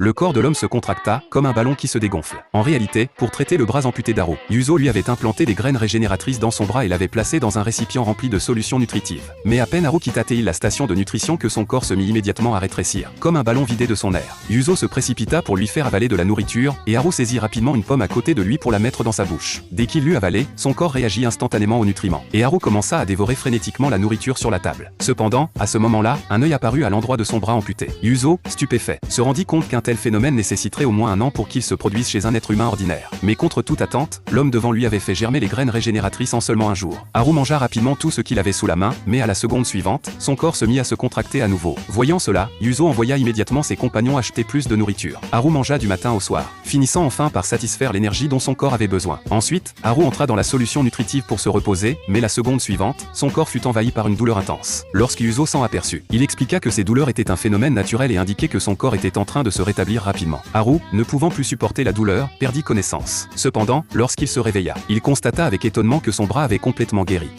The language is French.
Le corps de l'homme se contracta, comme un ballon qui se dégonfle. En réalité, pour traiter le bras amputé d'Haru, Yuzo lui avait implanté des graines régénératrices dans son bras et l'avait placé dans un récipient rempli de solutions nutritives. Mais à peine Haru quitta-t-il la station de nutrition que son corps se mit immédiatement à rétrécir, comme un ballon vidé de son air. Yuzo se précipita pour lui faire avaler de la nourriture, et Haru saisit rapidement une pomme à côté de lui pour la mettre dans sa bouche. Dès qu'il l'eut avalée, son corps réagit instantanément aux nutriments, et Haru commença à dévorer frénétiquement la nourriture sur la table. Cependant, à ce moment-là, un œil apparut à l'endroit de son bras amputé. Yuzo, stupéfait, se rendit compte qu'un tel phénomène nécessiterait au moins un an pour qu'il se produise chez un être humain ordinaire. Mais contre toute attente, l'homme devant lui avait fait germer les graines régénératrices en seulement un jour. Haru mangea rapidement tout ce qu'il avait sous la main, mais à la seconde suivante, son corps se mit à se contracter à nouveau. Voyant cela, Yuzo envoya immédiatement ses compagnons acheter plus de nourriture. Haru mangea du matin au soir, finissant enfin par satisfaire l'énergie dont son corps avait besoin. Ensuite, Haru entra dans la solution nutritive pour se reposer, mais la seconde suivante, son corps fut envahi par une douleur intense. Lorsque Yuzo s'en aperçut, il expliqua que ces douleurs étaient un phénomène naturel et indiquait que son corps était en train de se rétablir rapidement. Haru, ne pouvant plus supporter la douleur, perdit connaissance. Cependant, lorsqu'il se réveilla, il constata avec étonnement que son bras avait complètement guéri.